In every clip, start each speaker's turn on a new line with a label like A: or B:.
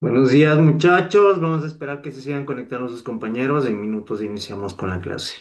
A: Buenos días, muchachos. Vamos a esperar que se sigan conectando sus compañeros. En minutos iniciamos con la clase.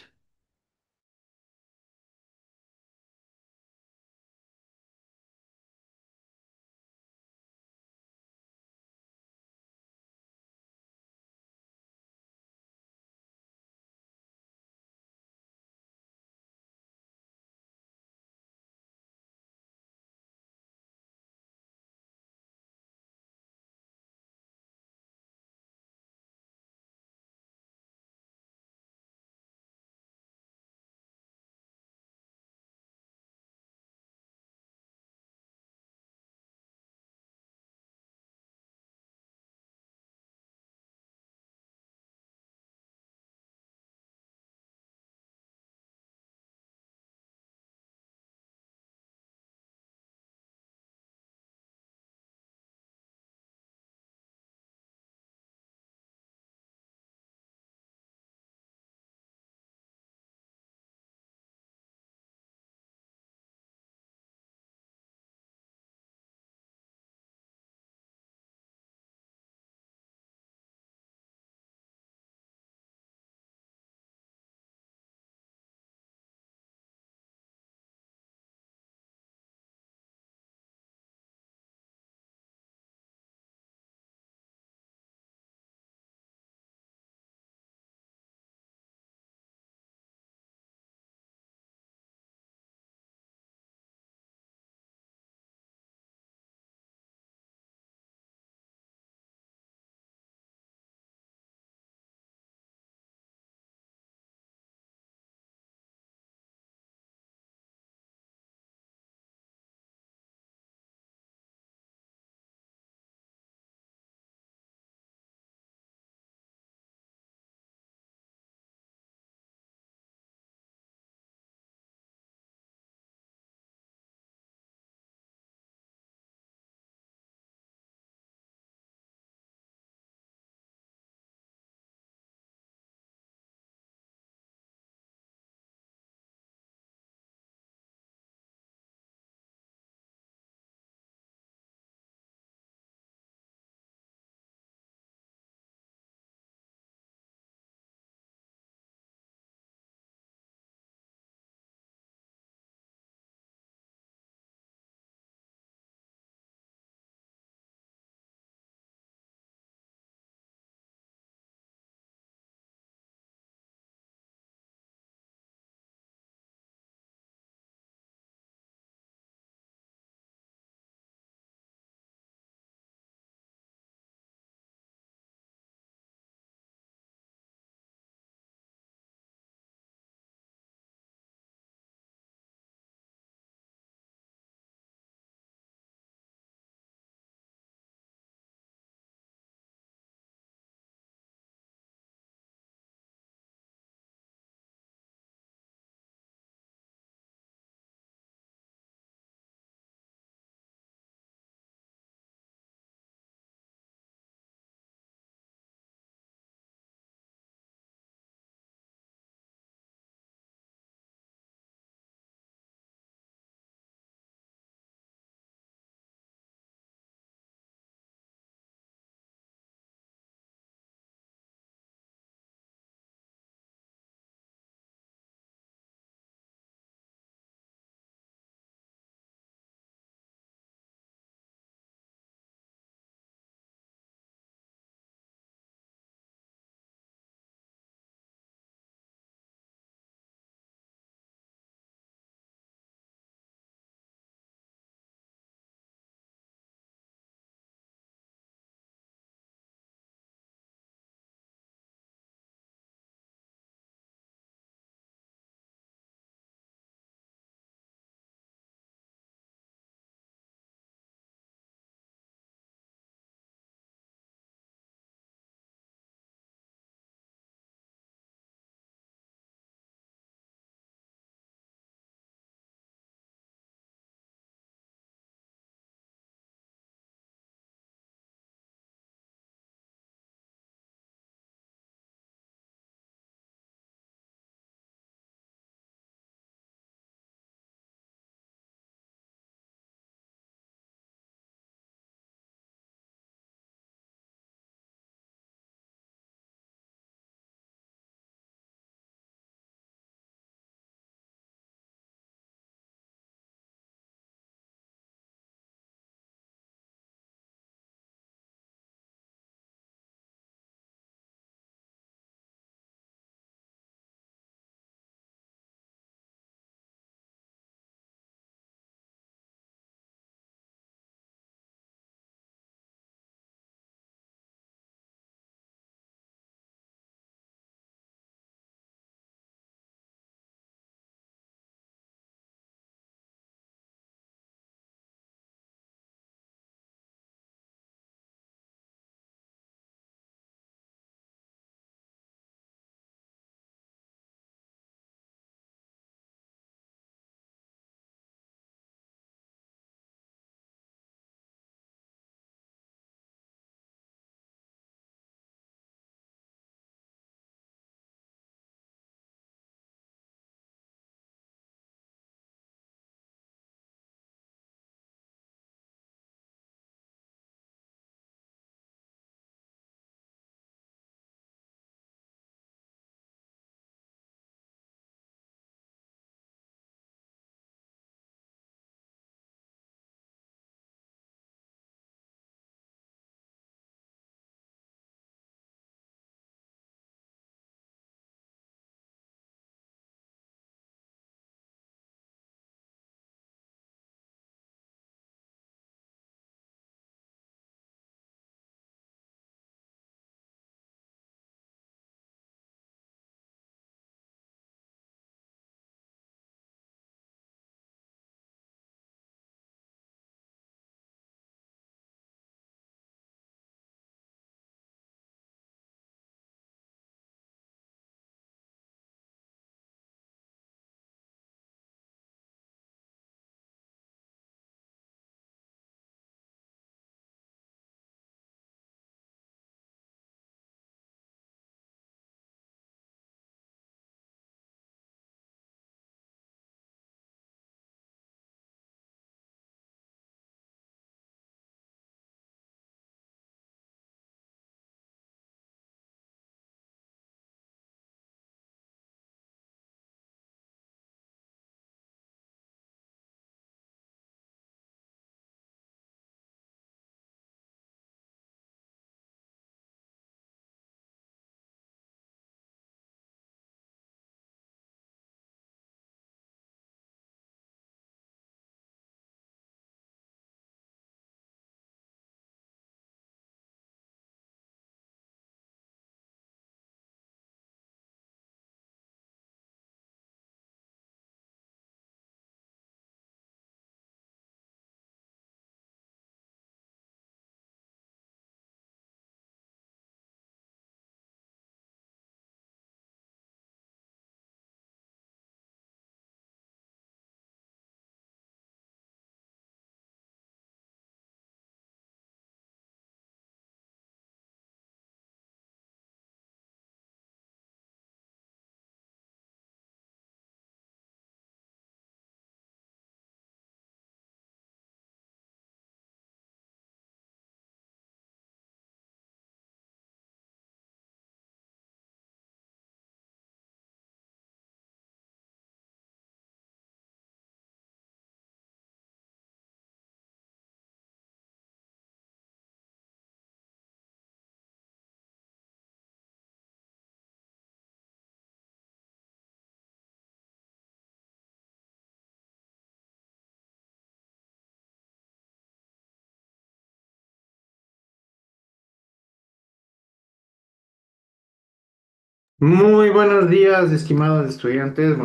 A: Muy buenos días, estimados estudiantes.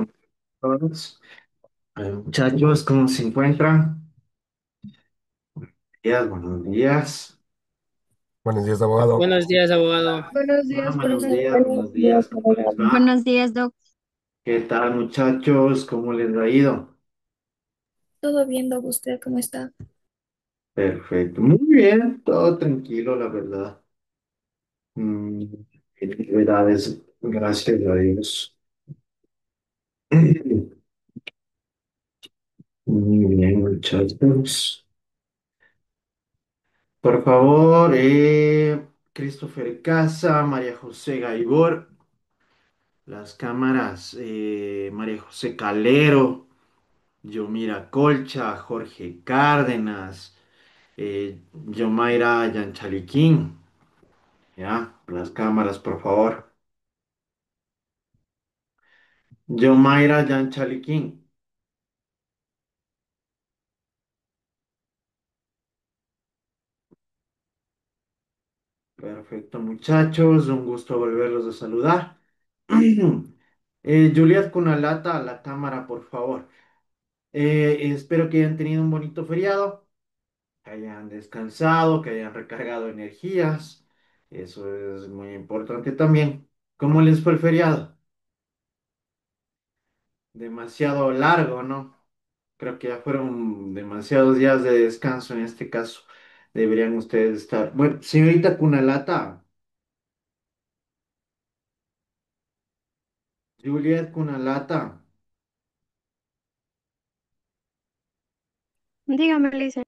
A: Buenos días, muchachos, ¿cómo se encuentran? Buenos días.
B: Buenos días, abogado.
C: Buenos días, abogado.
D: Buenos días,
A: Buenos
D: profesor.
A: días, buenos días, ¿cómo les va?
D: Buenos días, Doc.
A: ¿Qué tal, muchachos? ¿Cómo les ha ido?
D: ¿Todo bien, Doc? ¿Usted cómo está?
A: Perfecto, muy bien, todo tranquilo, la verdad. Mm, Felicidades, gracias a Dios. Muy bien, muchachos. Por favor, Christopher Casa, María José Gaibor. Las cámaras, María José Calero, Yomira Colcha, Jorge Cárdenas, Yomaira Yanchaliquín. Ya, las cámaras, por favor. Yomaira Yanchaliquín. Perfecto, muchachos, un gusto volverlos a saludar. Juliet Kunalata, a la cámara, por favor. Espero que hayan tenido un bonito feriado, que hayan descansado, que hayan recargado energías. Eso es muy importante también. ¿Cómo les fue el feriado? Demasiado largo, ¿no? Creo que ya fueron demasiados días de descanso en este caso. Deberían ustedes estar. Bueno, señorita Kunalata, Juliet Kunalata,
D: Dígame, Lisa.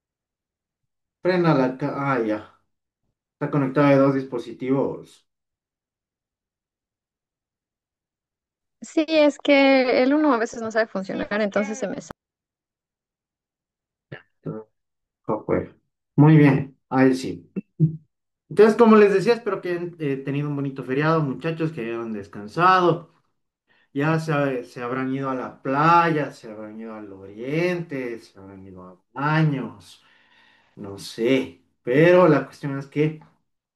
A: prenda Ah, ya. Está conectada de dos dispositivos.
D: Sí, es que el uno a veces no sabe funcionar, entonces se me sale.
A: Ah, pues. Muy bien, ahí sí. Entonces, como les decía, espero que hayan tenido un bonito feriado, muchachos, que hayan descansado. Ya se habrán ido a la playa, se habrán ido al oriente, se habrán ido a baños, no sé. Pero la cuestión es que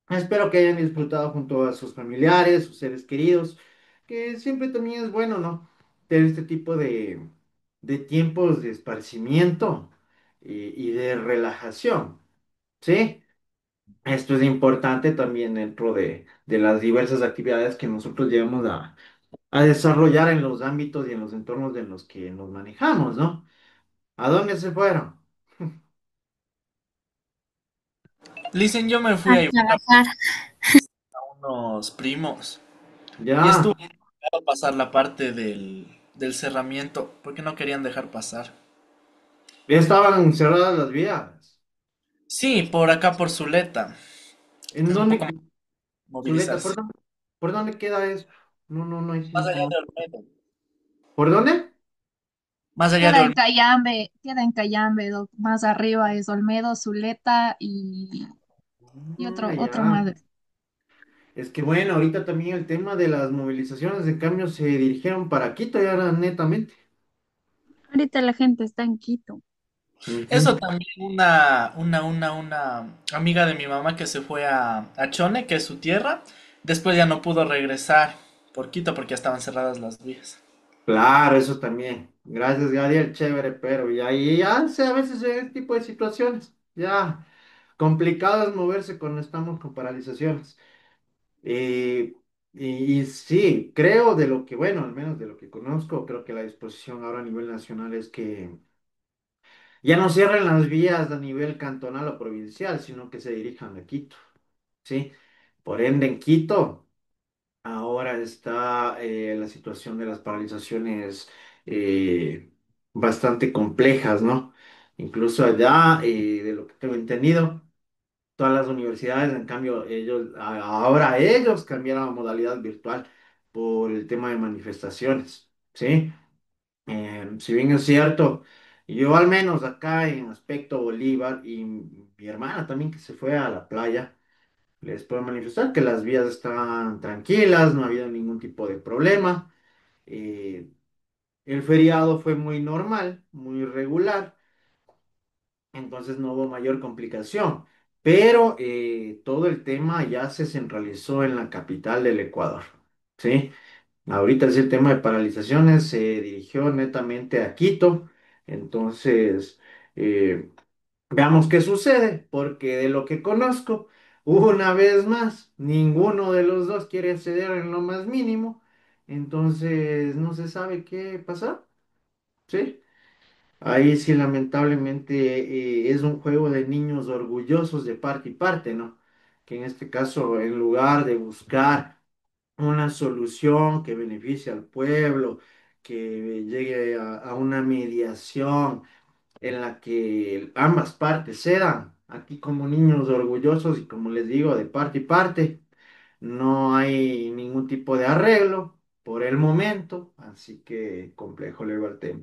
A: espero que hayan disfrutado junto a sus familiares, sus seres queridos, que siempre también es bueno, ¿no? Tener este tipo de tiempos de esparcimiento y de relajación, ¿sí? Esto es importante también dentro de las diversas actividades que nosotros llevamos a desarrollar en los ámbitos y en los entornos en los que nos manejamos, ¿no? ¿A dónde se fueron?
C: Listen, yo me fui
D: A
C: a Ibarra
D: trabajar.
C: con unos primos y estuve
A: Ya,
C: a pasar la parte del cerramiento porque no querían dejar pasar.
A: estaban cerradas las vías.
C: Sí, por acá por Zuleta.
A: ¿En
C: Es un poco
A: dónde?
C: más
A: Zuleta,
C: movilizarse.
A: por dónde queda eso? No, no, no, ahí sí
C: Más
A: no
C: allá
A: conozco.
C: de Olmedo.
A: ¿Por dónde?
C: Más allá de Olmedo.
D: Queda en Cayambe, Doc. Más arriba es Olmedo, Zuleta y
A: Ah,
D: otro
A: ya.
D: más.
A: Es que bueno, ahorita también el tema de las movilizaciones de cambio se dirigieron para Quito ya netamente.
D: Ahorita la gente está en Quito.
C: Eso
A: Ujú.
C: también una amiga de mi mamá que se fue a Chone, que es su tierra, después ya no pudo regresar por Quito porque ya estaban cerradas las vías.
A: Claro, eso también. Gracias, Gadiel, chévere, pero ya sé a veces en este tipo de situaciones. Ya complicado es moverse cuando estamos con paralizaciones. Eh, y sí, creo de lo que, bueno, al menos de lo que conozco, creo que la disposición ahora a nivel nacional es que ya no cierren las vías a nivel cantonal o provincial, sino que se dirijan a Quito, ¿sí? Por ende, en Quito ahora está la situación de las paralizaciones bastante complejas, ¿no? Incluso allá, de lo que tengo entendido, todas las universidades, en cambio, ahora ellos cambiaron a modalidad virtual por el tema de manifestaciones, ¿sí? Si bien es cierto, yo al menos acá en aspecto Bolívar y mi hermana también que se fue a la playa, les puedo manifestar que las vías estaban tranquilas, no ha habido ningún tipo de problema. eh, el feriado fue muy normal, muy regular, entonces no hubo mayor complicación. Pero todo el tema ya se centralizó en la capital del Ecuador. ¿sí? Ahorita sí el tema de paralizaciones se dirigió netamente a Quito, entonces veamos qué sucede, porque de lo que conozco, una vez más, ninguno de los dos quiere ceder en lo más mínimo, entonces no se sabe qué pasar, ¿sí? Ahí sí, lamentablemente, es un juego de niños orgullosos de parte y parte, ¿no? Que en este caso, en lugar de buscar una solución que beneficie al pueblo, que llegue a una mediación en la que ambas partes cedan, aquí como niños orgullosos y como les digo, de parte y parte, no hay ningún tipo de arreglo por el momento, así que complejo le va el tema.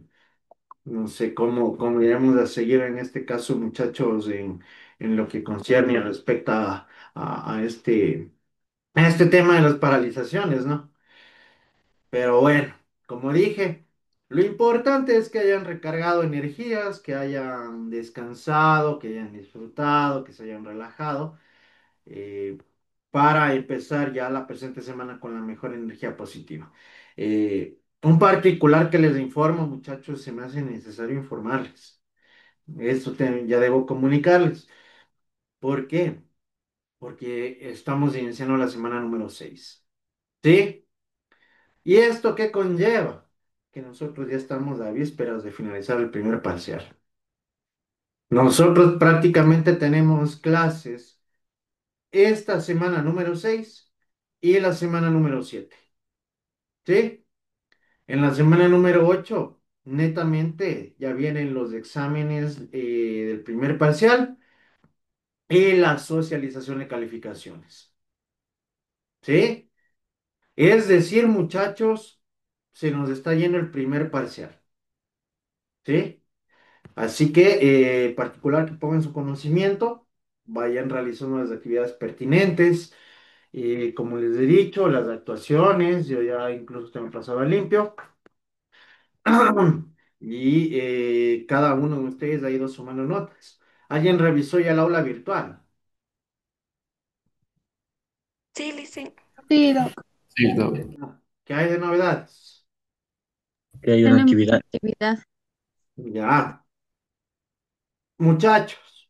A: No sé cómo iremos a seguir en este caso, muchachos, en lo que concierne y respecta a este tema de las paralizaciones, ¿no? Pero bueno, como dije, lo importante es que hayan recargado energías, que hayan descansado, que hayan disfrutado, que se hayan relajado, eh, para empezar ya la presente semana con la mejor energía positiva. Un particular que les informo, muchachos, se me hace necesario informarles. Ya debo comunicarles. ¿Por qué? Porque estamos iniciando la semana número 6. ¿Sí? ¿Y esto qué conlleva? Que nosotros ya estamos a vísperas de finalizar el primer parcial. Nosotros prácticamente tenemos clases esta semana número 6 y la semana número 7. ¿Sí? En la semana número 8, netamente, ya vienen los exámenes del primer parcial y la socialización de calificaciones. ¿Sí? Es decir, muchachos, se nos está yendo el primer parcial. ¿Sí? Así que, particular que pongan su conocimiento, vayan realizando las actividades pertinentes. Como les he dicho, las actuaciones, yo ya incluso tengo pasado a limpio. Y cada uno de ustedes ha ido sumando notas. ¿Alguien revisó ya el aula virtual?
E: Sí, Lice.
D: Sí, Doc,
B: Sí, no,
A: ¿Qué hay de novedades?
B: que hay una
D: tenemos
B: actividad.
D: actividad.
A: Ya, muchachos,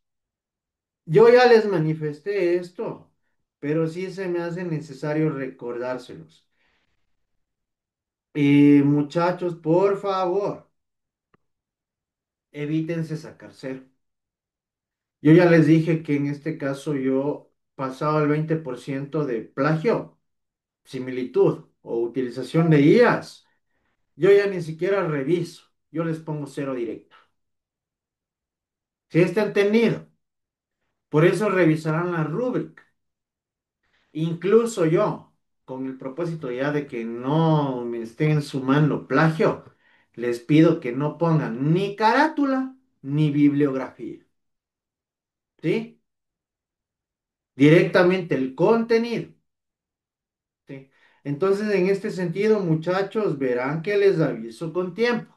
A: yo ya les manifesté esto, pero sí se me hace necesario recordárselos. Muchachos, por favor, evítense sacar cero. Yo ya les dije que en este caso yo pasaba el 20% de plagio, similitud o utilización de IAs. Yo ya ni siquiera reviso, yo les pongo cero directo. Si está entendido, por eso revisarán la rúbrica. Incluso yo, con el propósito ya de que no me estén sumando plagio, les pido que no pongan ni carátula ni bibliografía. ¿Sí? Directamente el contenido. ¿Sí? Entonces, en este sentido, muchachos, verán que les aviso con tiempo.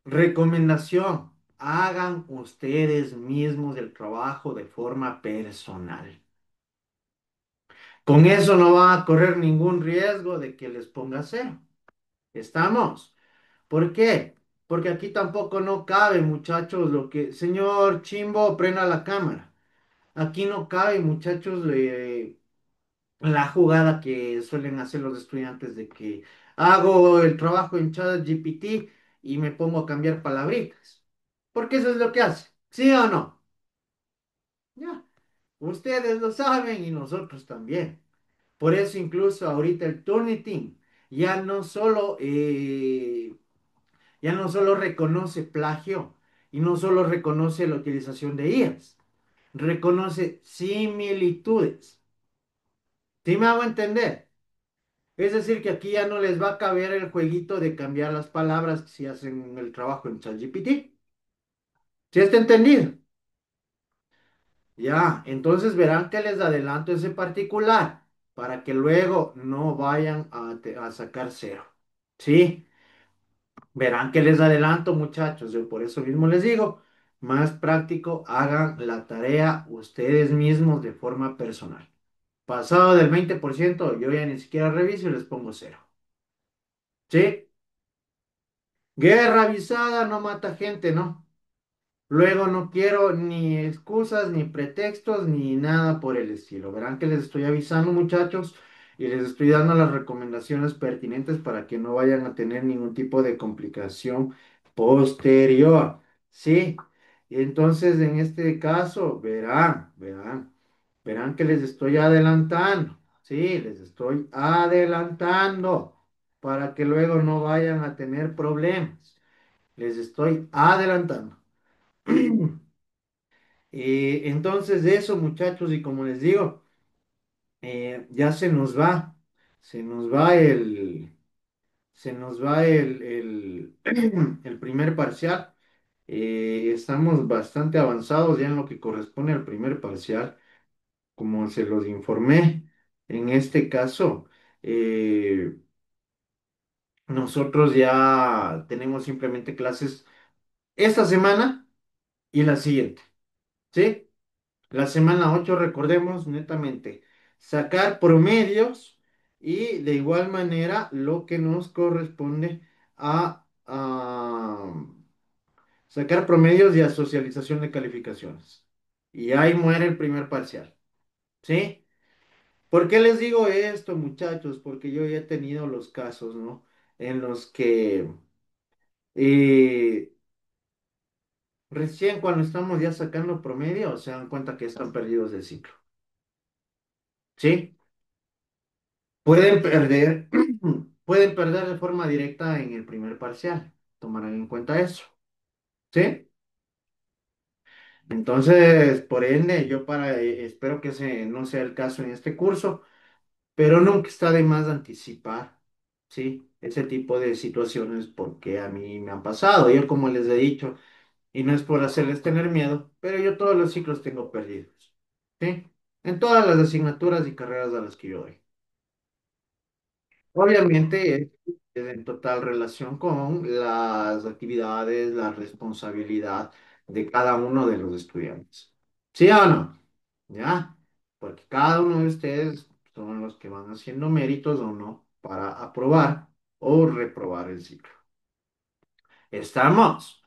A: Recomendación, hagan ustedes mismos el trabajo de forma personal. Con eso no van a correr ningún riesgo de que les ponga cero. ¿Estamos? ¿Por qué? Porque aquí tampoco no cabe, muchachos, lo que... Señor Chimbo, prenda la cámara. Aquí no cabe, muchachos, la jugada que suelen hacer los estudiantes de que hago el trabajo en ChatGPT y me pongo a cambiar palabritas. Porque eso es lo que hace. ¿Sí o no? Ya. Ustedes lo saben y nosotros también. Por eso incluso ahorita el Turnitin ya no solo, ya no solo reconoce plagio y no solo reconoce la utilización de IAs, reconoce similitudes. ¿Sí me hago entender? Es decir, que aquí ya no les va a caber el jueguito de cambiar las palabras si hacen el trabajo en ChatGPT. ¿Sí está entendido? Ya, entonces verán que les adelanto ese particular para que luego no vayan a sacar cero. ¿Sí? Verán que les adelanto, muchachos. Yo por eso mismo les digo, más práctico, hagan la tarea ustedes mismos de forma personal. Pasado del 20% yo ya ni siquiera reviso y les pongo cero. ¿Sí? Guerra avisada no mata gente, ¿no? Luego no quiero ni excusas, ni pretextos, ni nada por el estilo. Verán que les estoy avisando, muchachos, y les estoy dando las recomendaciones pertinentes para que no vayan a tener ningún tipo de complicación posterior. ¿Sí? Y entonces, en este caso, verán que les estoy adelantando. Sí, les estoy adelantando para que luego no vayan a tener problemas. Les estoy adelantando. Entonces de eso, muchachos, y como les digo, ya se nos va el primer parcial. Estamos bastante avanzados ya en lo que corresponde al primer parcial, como se los informé. En este caso, eh, nosotros ya tenemos simplemente clases esta semana y la siguiente, ¿sí? La semana 8 recordemos netamente, sacar promedios y de igual manera lo que nos corresponde a sacar promedios y a socialización de calificaciones. Y ahí muere el primer parcial, ¿sí? ¿Por qué les digo esto, muchachos? Porque yo ya he tenido los casos, ¿no? En los que eh, recién cuando estamos ya sacando promedio se dan cuenta que están perdidos del ciclo, ¿sí? Pueden perder, pueden perder de forma directa en el primer parcial. Tomarán en cuenta eso. ¿Sí? Entonces, por ende, espero que ese no sea el caso en este curso, pero nunca está de más anticipar, ¿sí? Ese tipo de situaciones porque a mí me han pasado. Yo, como les he dicho, y no es por hacerles tener miedo, pero yo todos los ciclos tengo perdidos, ¿sí? En todas las asignaturas y carreras a las que yo doy. Obviamente es en total relación con las actividades, la responsabilidad de cada uno de los estudiantes. ¿Sí o no? ¿Ya? Porque cada uno de ustedes son los que van haciendo méritos o no para aprobar o reprobar el ciclo. ¿Estamos?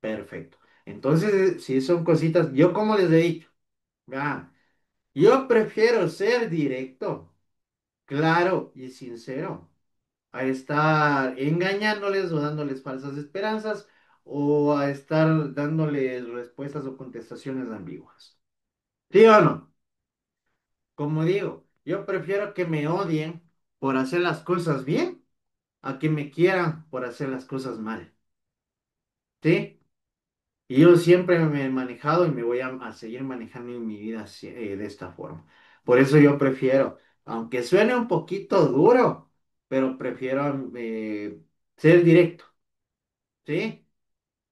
A: Perfecto. Entonces, si son cositas, yo como les he dicho, vean, yo prefiero ser directo, claro y sincero a estar engañándoles o dándoles falsas esperanzas o a estar dándoles respuestas o contestaciones ambiguas. ¿Sí o no? Como digo, yo prefiero que me odien por hacer las cosas bien a que me quieran por hacer las cosas mal. ¿Sí? Y yo siempre me he manejado y me voy a seguir manejando en mi vida de esta forma. Por eso yo prefiero, aunque suene un poquito duro, pero prefiero ser directo. ¿Sí?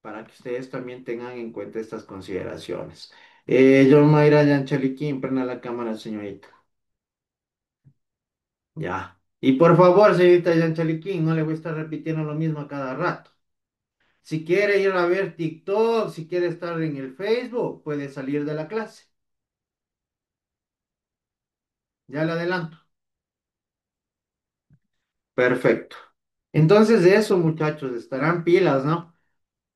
A: Para que ustedes también tengan en cuenta estas consideraciones. John Mayra Yanchaliquín, prenda la cámara, señorita. Ya. Y por favor, señorita Yanchaliquín, no le voy a estar repitiendo lo mismo a cada rato. Si quiere ir a ver TikTok, si quiere estar en el Facebook, puede salir de la clase. Ya le adelanto. Perfecto. Entonces, de eso, muchachos, estarán pilas, ¿no?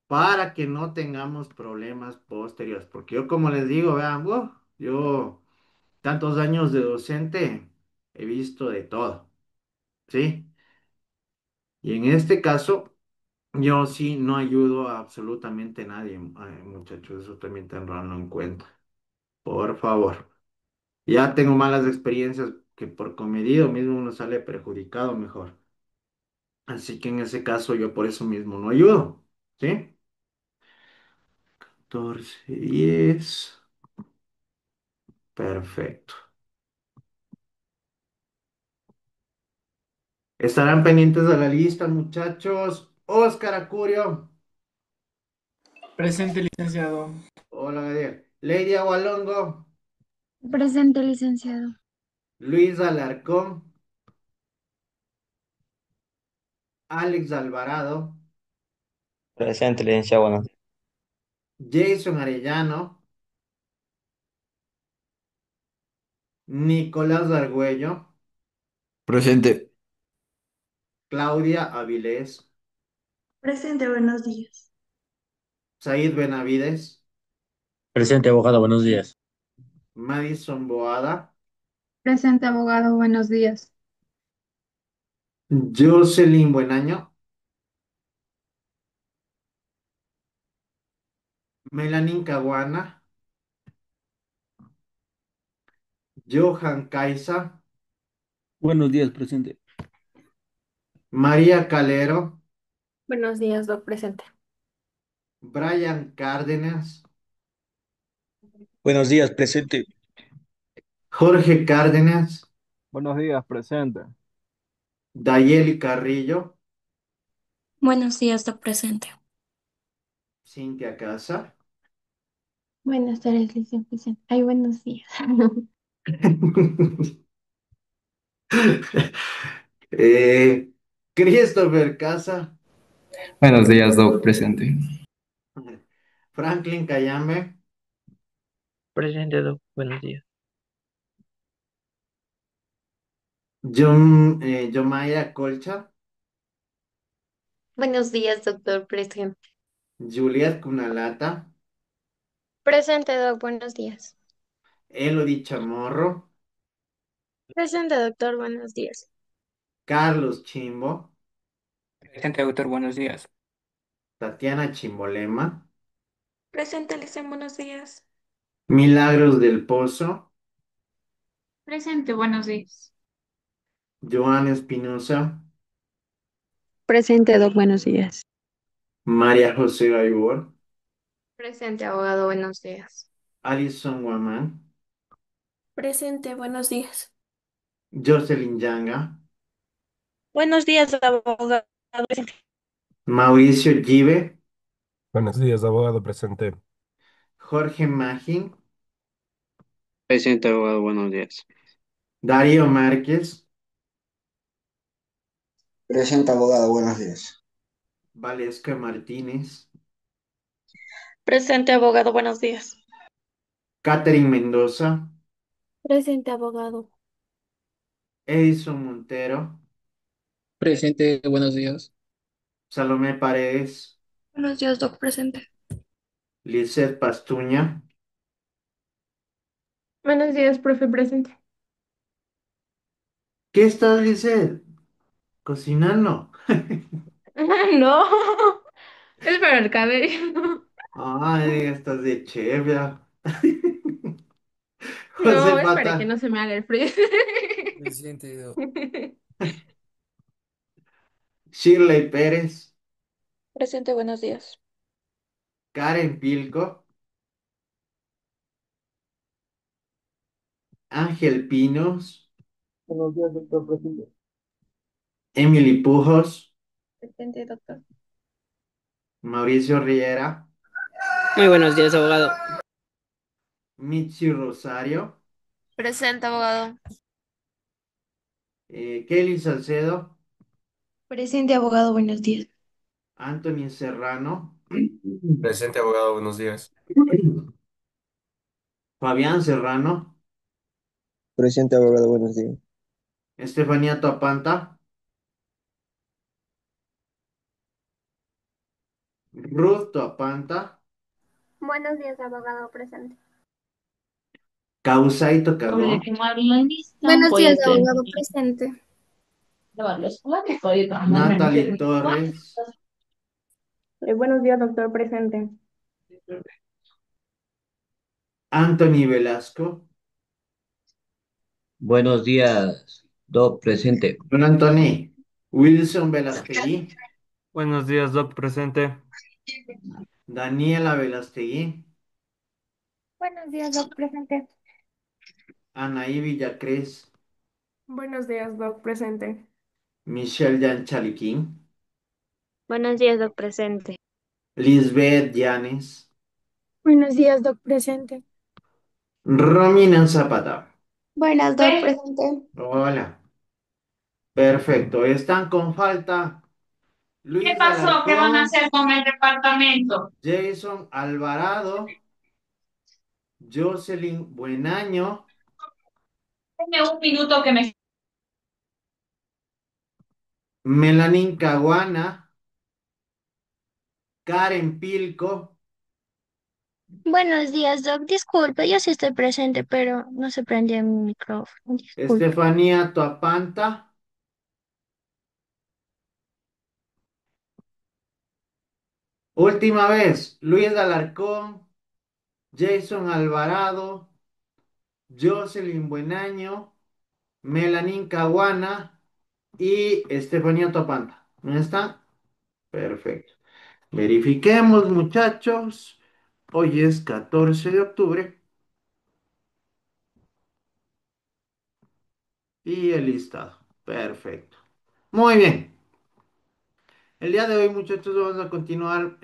A: Para que no tengamos problemas posteriores. Porque yo, como les digo, vean, yo tantos años de docente he visto de todo, ¿sí? Y en este caso, yo sí no ayudo a absolutamente nadie, muchachos, eso también tendránlo en cuenta, por favor. Ya tengo malas experiencias que por comedido mismo uno sale perjudicado mejor. Así que en ese caso yo por eso mismo no ayudo, ¿sí? 14, 10, perfecto. Estarán pendientes de la lista, muchachos. Oscar Acurio.
C: Presente, licenciado.
A: Hola, Gadiel. Lady Agualongo.
D: Presente, licenciado.
A: Luis Alarcón. Alex Alvarado.
B: Presente, licenciado, buenos días.
A: Jason Arellano. Nicolás Argüello,
B: Presente.
A: Claudia Avilés,
E: Presente, buenos días.
A: Said Benavides,
B: Presente, abogado, buenos días.
A: Madison Boada,
D: Presente, abogado, buenos días.
A: Jocelyn Buenaño, Melanie Caguana, Johan Caiza,
F: Buenos días, presente.
A: María Calero,
E: Buenos días, Doc, presente.
A: Brian Cárdenas,
B: Buenos días, presente.
A: Jorge Cárdenas,
F: Buenos días, presente.
A: Dayeli Carrillo,
E: Buenos días, Doc, presente.
A: Cintia Casa.
G: Buenas tardes, licenciada. Ay, buenos días.
A: Eh, Christopher Casa,
H: Buenos días, Doc, presente.
A: Franklin Cayambe,
B: Presente, Doc. Buenos días.
A: Yomaya Colcha,
G: Buenos días, doctor presente.
A: Juliet Kunalata,
G: Presente, doc, buenos días.
A: Elodie Chamorro,
G: Presente, doctor, buenos días.
A: Carlos Chimbo,
H: Presente, doctor, buenos días.
A: Tatiana Chimbolema,
E: Presente, Licen, buenos días.
A: Milagros del Pozo,
D: Presente, buenos días.
A: Joana Espinosa,
G: Presente, doc, buenos días.
A: María José Gaibor,
G: Presente, abogado, buenos días.
A: Alison Guamán,
E: Presente, buenos días.
A: Jocelyn Yanga,
E: Buenos días, abogado.
A: Mauricio Gibe,
I: Buenos días, abogado presente.
A: Jorge Magín,
J: Presente, abogado, buenos días.
A: Darío Márquez,
K: Presente, abogado, buenos días.
A: Valesca Martínez,
E: Presente, abogado, buenos días.
A: Catherine Mendoza,
E: Presente, abogado.
A: Edison Montero,
H: Presente, buenos días.
A: Salomé Paredes,
E: Buenos días, doc, presente.
A: Lizeth Pastuña.
G: Buenos días, profe, presente.
A: ¿Qué estás, Lizeth? Cocinando.
G: No, es para el cabello.
A: Ay, estás de chef ya. José
G: No, es para que
A: Pata,
G: no se me haga el frío.
H: Presente, Doc.
A: Shirley Pérez,
E: Presente, buenos días.
A: Karen Pilco, Ángel Pinos,
F: Buenos días, doctor, presente.
A: Emily Pujos,
E: Presente, doctor.
A: Mauricio Riera,
J: Muy buenos días, abogado.
A: Michi Rosario,
G: Presente, abogado.
A: Kelly Salcedo,
G: Presente, abogado, buenos días.
A: Anthony Serrano,
I: Presente, abogado, buenos días.
A: Fabián Serrano,
K: Presente, abogado, buenos días.
A: Estefanía Topanta, Ruth Topanta,
G: Buenos días, abogado, presente.
A: Causaito Cano,
G: Buenos días, abogado, presente.
A: Natalie Torres,
G: Buenos días, doctor, presente.
A: Anthony Velasco.
B: Buenos días, Doc, presente.
A: Don Anthony, Wilson Velastegui,
I: Buenos días, Doc, presente.
A: Daniela Velastegui,
G: Buenos días, doc, presente.
A: Anaí Villacrés,
G: Buenos días, doc, presente.
A: Michelle Yanchaliquín,
G: Buenos días, doc, presente.
A: Lisbeth Llanes,
G: Buenos días, doc, presente.
A: Romina Zapata.
G: Buenas, doc, presente.
A: Hola, perfecto. Están con falta Luis Alarcón, Jason Alvarado, Jocelyn Buenaño,
D: Denme un minuto que me...
A: Melanin Caguana, Karen Pilco,
L: Buenos días, Doc. Disculpe, yo sí estoy presente, pero no se prendía mi micrófono. Disculpe.
A: Estefanía Tuapanta, última vez, Luis Alarcón, Jason Alvarado, Jocelyn Buenaño, Melanin Caguana y Estefanía Tuapanta. ¿No está? Perfecto. Verifiquemos, muchachos. Hoy es 14 de octubre y el listado. Perfecto. Muy bien. El día de hoy, muchachos, vamos a continuar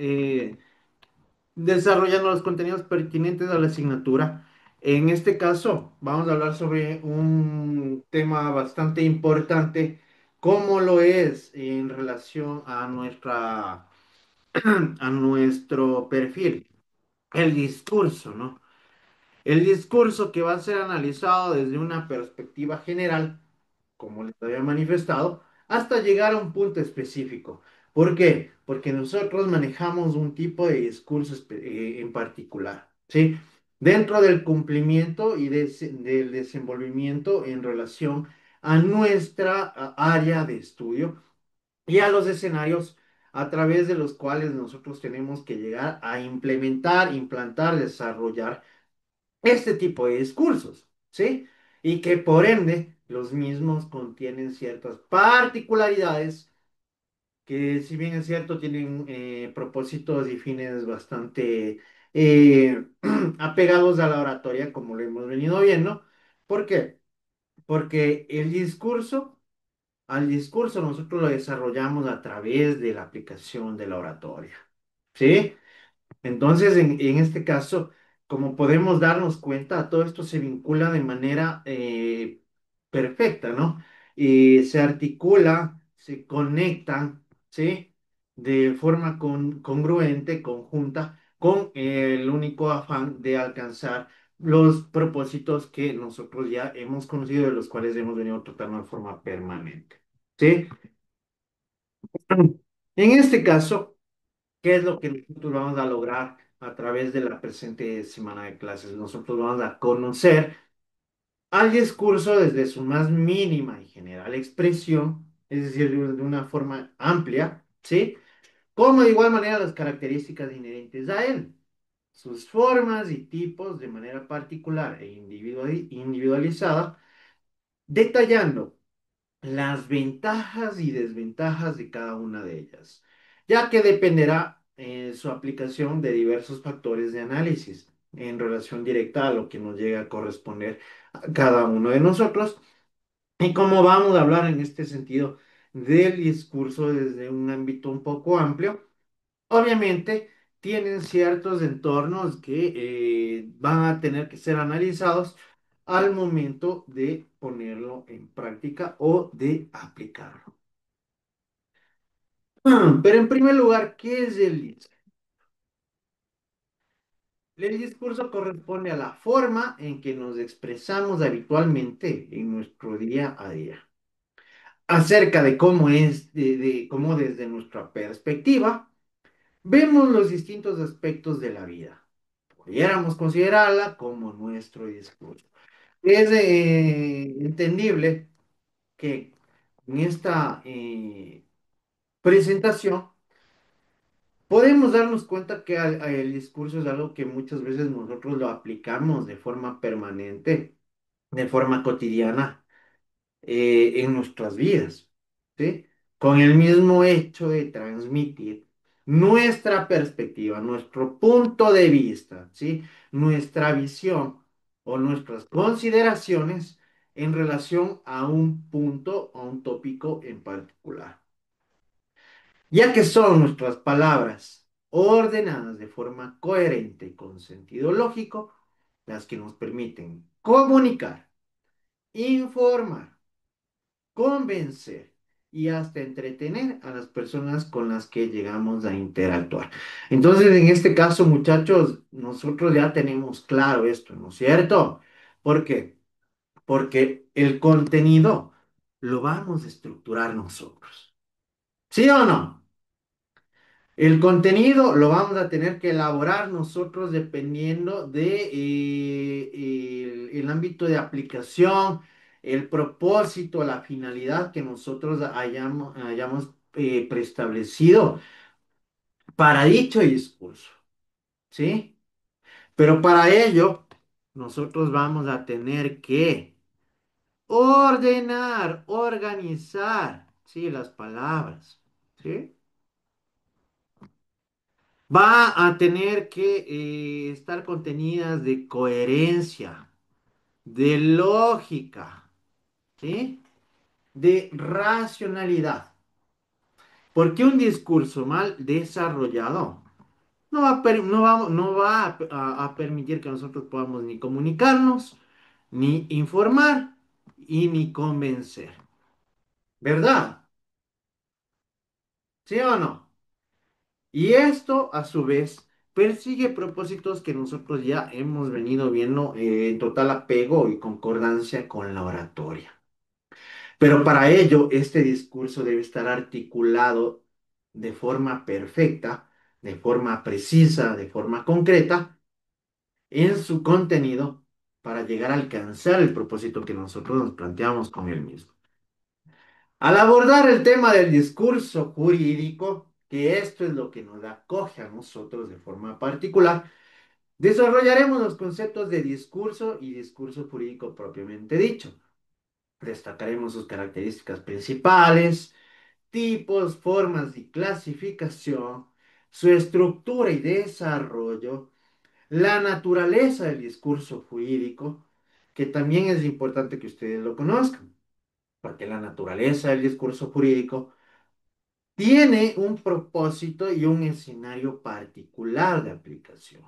A: desarrollando los contenidos pertinentes a la asignatura. En este caso, vamos a hablar sobre un tema bastante importante, como lo es en relación a a nuestro perfil, el discurso, ¿no? El discurso que va a ser analizado desde una perspectiva general, como les había manifestado, hasta llegar a un punto específico. ¿Por qué? Porque nosotros manejamos un tipo de discurso en particular, ¿sí? Dentro del cumplimiento y del desenvolvimiento en relación a nuestra área de estudio y a los escenarios a través de los cuales nosotros tenemos que llegar a implementar, implantar, desarrollar este tipo de discursos, ¿sí? Y que por ende los mismos contienen ciertas particularidades que, si bien es cierto, tienen propósitos y fines bastante apegados a la oratoria, como lo hemos venido viendo. ¿Por qué? Porque al discurso nosotros lo desarrollamos a través de la aplicación de la oratoria, ¿sí? Entonces, en este caso, como podemos darnos cuenta, todo esto se vincula de manera perfecta, ¿no? Y se articula, se conectan, ¿sí? De forma congruente, conjunta, con el único afán de alcanzar los propósitos que nosotros ya hemos conocido, de los cuales hemos venido tratando de forma permanente, ¿sí? En este caso, ¿qué es lo que nosotros vamos a lograr a través de la presente semana de clases? Nosotros vamos a conocer al discurso desde su más mínima y general expresión, es decir, de una forma amplia, ¿sí? Como de igual manera las características inherentes a él, sus formas y tipos de manera particular e individualizada, detallando las ventajas y desventajas de cada una de ellas, ya que dependerá su aplicación de diversos factores de análisis en relación directa a lo que nos llega a corresponder a cada uno de nosotros. Y como vamos a hablar en este sentido del discurso desde un ámbito un poco amplio, obviamente tienen ciertos entornos que van a tener que ser analizados al momento de ponerlo en práctica o de aplicarlo. Pero en primer lugar, ¿qué es el discurso? El discurso corresponde a la forma en que nos expresamos habitualmente en nuestro día a día, acerca de cómo es, de cómo desde nuestra perspectiva vemos los distintos aspectos de la vida. Pudiéramos considerarla como nuestro discurso. Es entendible que en esta presentación podemos darnos cuenta que el discurso es algo que muchas veces nosotros lo aplicamos de forma permanente, de forma cotidiana, en nuestras vidas, ¿sí? Con el mismo hecho de transmitir nuestra perspectiva, nuestro punto de vista, ¿sí? Nuestra visión o nuestras consideraciones en relación a un punto o un tópico en particular, ya que son nuestras palabras ordenadas de forma coherente y con sentido lógico las que nos permiten comunicar, informar, convencer y hasta entretener a las personas con las que llegamos a interactuar. Entonces, en este caso, muchachos, nosotros ya tenemos claro esto, ¿no es cierto? ¿Por qué? Porque el contenido lo vamos a estructurar nosotros. ¿Sí o no? El contenido lo vamos a tener que elaborar nosotros dependiendo de el ámbito de aplicación, el propósito, la finalidad que nosotros hayamos preestablecido para dicho discurso, ¿sí? Pero para ello, nosotros vamos a tener que ordenar, organizar, ¿sí? Las palabras, ¿sí? Va a tener que estar contenidas de coherencia, de lógica, ¿sí? De racionalidad. Porque un discurso mal desarrollado no va a permitir que nosotros podamos ni comunicarnos, ni informar y ni convencer. ¿Verdad? ¿Sí o no? Y esto, a su vez, persigue propósitos que nosotros ya hemos venido viendo en total apego y concordancia con la oratoria. Pero para ello, este discurso debe estar articulado de forma perfecta, de forma precisa, de forma concreta en su contenido para llegar a alcanzar el propósito que nosotros nos planteamos con él mismo. Al abordar el tema del discurso jurídico, que esto es lo que nos acoge a nosotros de forma particular, desarrollaremos los conceptos de discurso y discurso jurídico propiamente dicho. Destacaremos sus características principales, tipos, formas y clasificación, su estructura y desarrollo, la naturaleza del discurso jurídico, que también es importante que ustedes lo conozcan, porque la naturaleza del discurso jurídico tiene un propósito y un escenario particular de aplicación,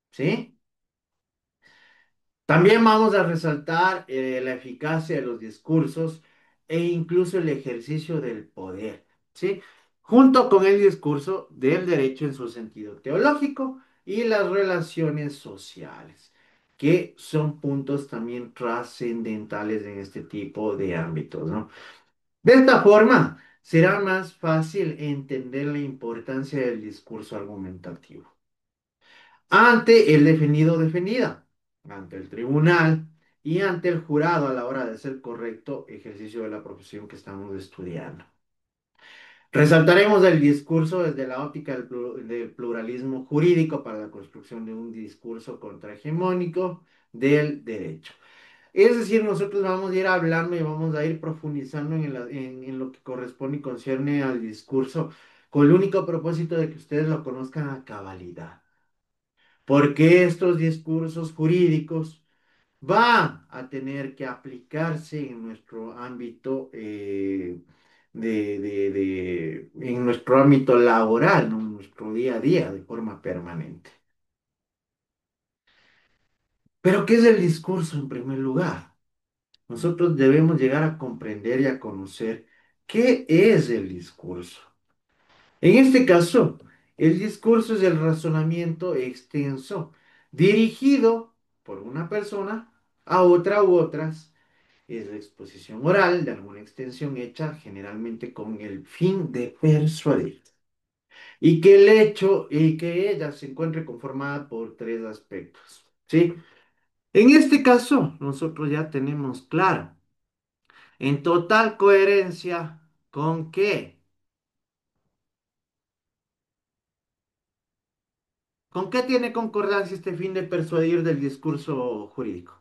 A: ¿sí? También vamos a resaltar la eficacia de los discursos e incluso el ejercicio del poder, ¿sí? Junto con el discurso del derecho en su sentido teológico y las relaciones sociales, que son puntos también trascendentales en este tipo de ámbitos, ¿no? De esta forma, será más fácil entender la importancia del discurso argumentativo ante el defendido o defendida, ante el tribunal y ante el jurado a la hora de hacer correcto ejercicio de la profesión que estamos estudiando. Resaltaremos el discurso desde la óptica del pluralismo jurídico para la construcción de un discurso contrahegemónico del derecho. Es decir, nosotros vamos a ir hablando y vamos a ir profundizando en lo que corresponde y concierne al discurso con el único propósito de que ustedes lo conozcan a cabalidad. Porque estos discursos jurídicos van a tener que aplicarse en nuestro ámbito en nuestro ámbito laboral, ¿no? En nuestro día a día, de forma permanente. Pero, ¿qué es el discurso en primer lugar? Nosotros debemos llegar a comprender y a conocer qué es el discurso. En este caso, el discurso es el razonamiento extenso dirigido por una persona a otra u otras. Es la exposición oral de alguna extensión hecha generalmente con el fin de persuadir. Y que el hecho y que ella se encuentre conformada por tres aspectos. ¿Sí? En este caso, nosotros ya tenemos claro, en total coherencia, ¿con qué? ¿Con qué tiene concordancia este fin de persuadir del discurso jurídico?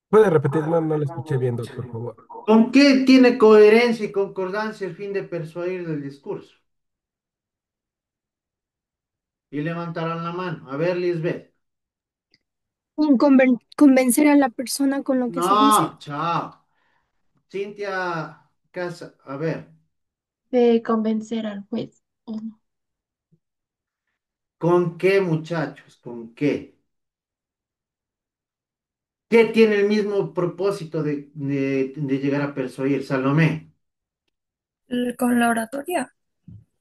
I: ¿Puede repetir? No, no le escuché bien, Doc, por favor.
A: ¿Con qué tiene coherencia y concordancia el fin de persuadir del discurso? Y levantarán la mano. A ver, Lisbeth.
L: Convencer a la persona con lo que se dice.
A: No, chao. Cintia Casa, a ver.
G: De convencer al juez, ¿o no?
A: ¿Con qué, muchachos? ¿Con qué? ¿Qué tiene el mismo propósito de llegar a persuadir? Salomé.
E: Con la oratoria.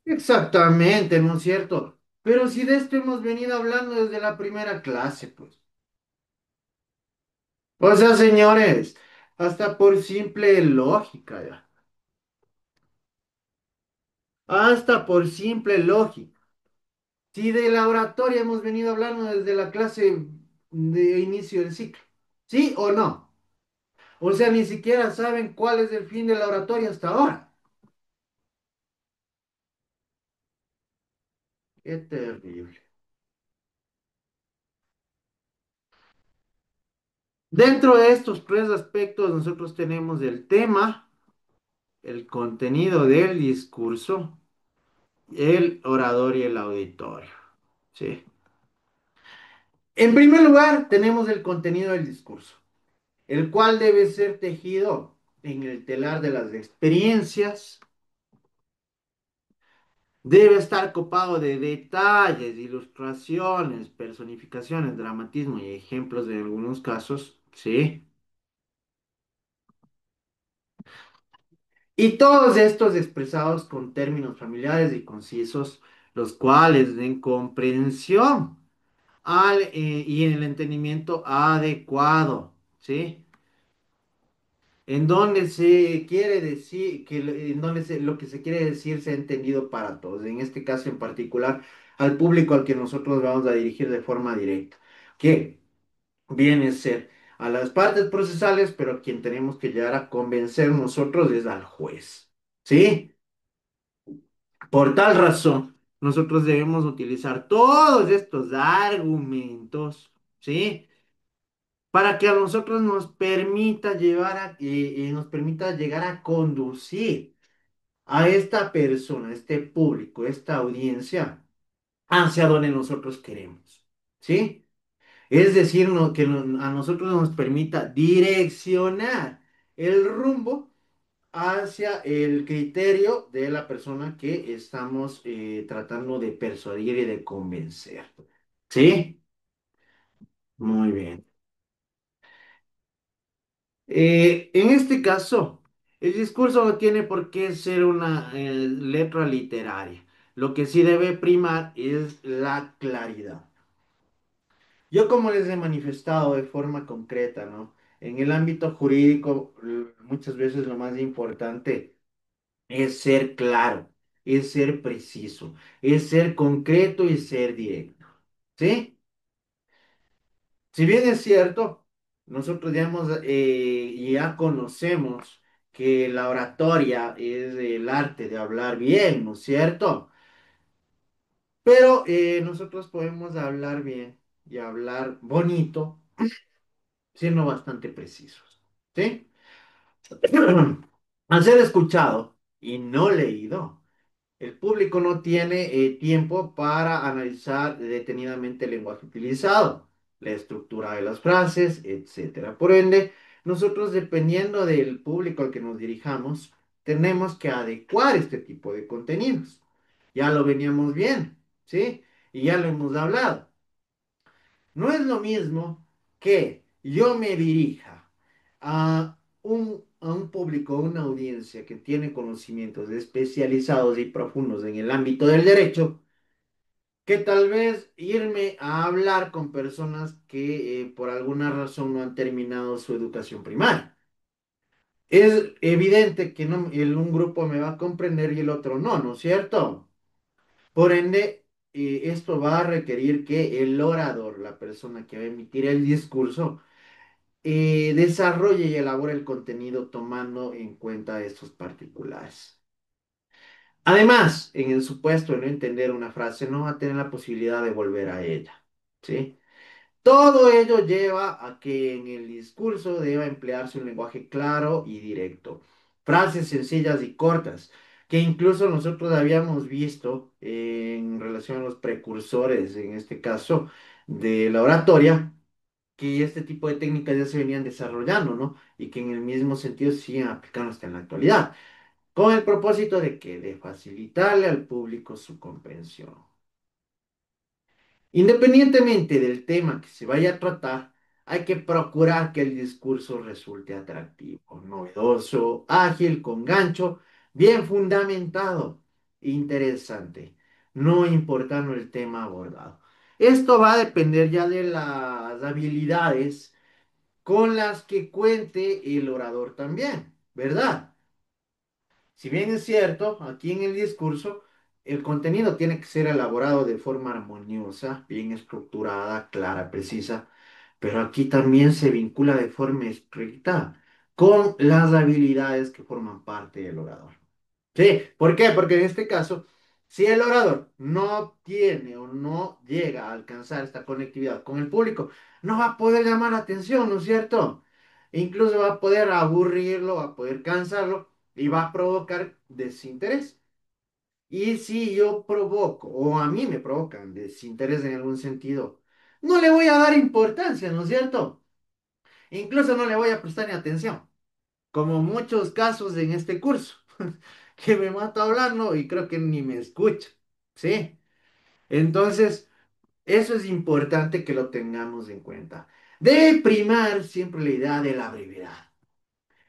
A: Exactamente, ¿no es cierto? Pero si de esto hemos venido hablando desde la primera clase, pues. O sea, señores, hasta por simple lógica ya. Hasta por simple lógica. Si de la oratoria hemos venido hablando desde la clase de inicio del ciclo. ¿Sí o no? O sea, ni siquiera saben cuál es el fin de la oratoria hasta ahora. Qué terrible. Dentro de estos tres aspectos, nosotros tenemos el tema, el contenido del discurso, el orador y el auditorio. Sí. En primer lugar, tenemos el contenido del discurso, el cual debe ser tejido en el telar de las experiencias, debe estar copado de detalles, ilustraciones, personificaciones, dramatismo y ejemplos de algunos casos, ¿sí? Y todos estos expresados con términos familiares y concisos, los cuales den comprensión y en el entendimiento adecuado, ¿sí? En donde se quiere decir, en donde lo que se quiere decir se ha entendido para todos. En este caso en particular, al público al que nosotros vamos a dirigir de forma directa, que viene a ser a las partes procesales, pero quien tenemos que llegar a convencer nosotros es al juez, ¿sí? Por tal razón, nosotros debemos utilizar todos estos argumentos, ¿sí? Para que a nosotros nos permita nos permita llegar a conducir a esta persona, este público, esta audiencia, hacia donde nosotros queremos, ¿sí? Es decir, a nosotros nos permita direccionar el rumbo hacia el criterio de la persona que estamos tratando de persuadir y de convencer. ¿Sí? Muy bien. En este caso, el discurso no tiene por qué ser una letra literaria. Lo que sí debe primar es la claridad. Yo como les he manifestado de forma concreta, ¿no? En el ámbito jurídico, muchas veces lo más importante es ser claro, es ser preciso, es ser concreto y ser directo. ¿Sí? Si bien es cierto, nosotros ya conocemos que la oratoria es el arte de hablar bien, ¿no es cierto? Pero nosotros podemos hablar bien y hablar bonito, siendo bastante precisos. ¿Sí? Al ser escuchado y no leído, el público no tiene tiempo para analizar detenidamente el lenguaje utilizado, la estructura de las frases, etcétera. Por ende, nosotros, dependiendo del público al que nos dirijamos, tenemos que adecuar este tipo de contenidos. Ya lo veníamos bien, ¿sí? Y ya lo hemos hablado. No es lo mismo que yo me dirija a un público, a una audiencia que tiene conocimientos especializados y profundos en el ámbito del derecho, que tal vez irme a hablar con personas que por alguna razón no han terminado su educación primaria. Es evidente que un grupo me va a comprender y el otro no, ¿no es cierto? Por ende, esto va a requerir que el orador, la persona que va a emitir el discurso, desarrolle y elabore el contenido tomando en cuenta estos particulares. Además, en el supuesto de no entender una frase, no va a tener la posibilidad de volver a ella, ¿sí? Todo ello lleva a que en el discurso deba emplearse un lenguaje claro y directo, frases sencillas y cortas, que incluso nosotros habíamos visto en relación a los precursores, en este caso, de la oratoria, que este tipo de técnicas ya se venían desarrollando, ¿no? Y que en el mismo sentido se siguen aplicando hasta en la actualidad, con el propósito de que de facilitarle al público su comprensión. Independientemente del tema que se vaya a tratar, hay que procurar que el discurso resulte atractivo, novedoso, ágil, con gancho, bien fundamentado, interesante. no importando el tema abordado. Esto va a depender ya de las habilidades con las que cuente el orador también, ¿verdad? Si bien es cierto, aquí en el discurso, el contenido tiene que ser elaborado de forma armoniosa, bien estructurada, clara, precisa, pero aquí también se vincula de forma estricta con las habilidades que forman parte del orador. Sí, ¿por qué? Porque en este caso, si el orador no tiene o no llega a alcanzar esta conectividad con el público, no va a poder llamar la atención, ¿no es cierto? E incluso va a poder aburrirlo, va a poder cansarlo y va a provocar desinterés. Y si yo provoco, o a mí me provocan desinterés en algún sentido, no le voy a dar importancia, ¿no es cierto? Incluso no le voy a prestar ni atención, como muchos casos en este curso, que me mato hablando y creo que ni me escucha, ¿sí? Entonces, eso es importante que lo tengamos en cuenta. Debe primar siempre la idea de la brevedad.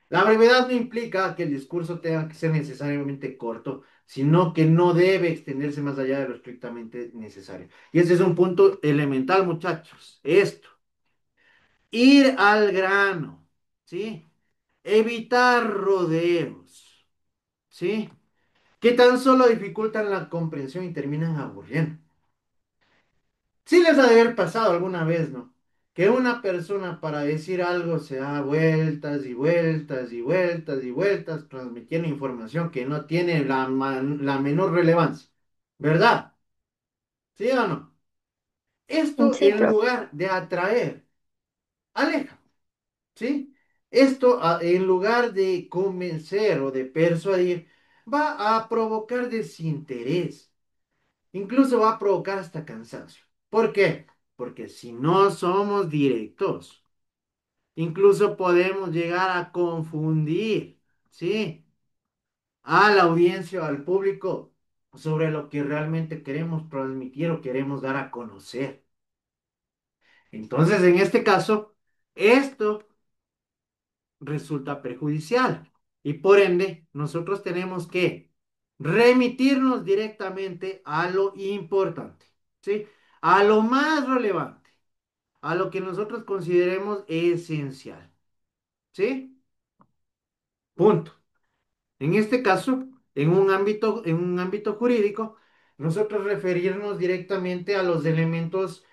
A: La brevedad no implica que el discurso tenga que ser necesariamente corto, sino que no debe extenderse más allá de lo estrictamente necesario. Y ese es un punto elemental, muchachos. Esto, ir al grano, ¿sí? Evitar rodeos, ¿sí? Que tan solo dificultan la comprensión y terminan aburriendo. Sí les ha de haber pasado alguna vez, ¿no? Que una persona para decir algo se da vueltas y vueltas y vueltas y vueltas transmitiendo información que no tiene la menor relevancia, ¿verdad? ¿Sí o no? Esto
L: Sí,
A: en
L: profe.
A: lugar de atraer, aleja, ¿sí? Esto en lugar de convencer o de persuadir, va a provocar desinterés. Incluso va a provocar hasta cansancio. ¿Por qué? Porque si no somos directos, incluso podemos llegar a confundir, ¿sí? A la audiencia o al público sobre lo que realmente queremos transmitir o queremos dar a conocer. Entonces, en este caso, esto resulta perjudicial y por ende, nosotros tenemos que remitirnos directamente a lo importante, ¿sí? A lo más relevante, a lo que nosotros consideremos esencial, ¿sí? Punto. En este caso, en un ámbito jurídico, nosotros referirnos directamente a los elementos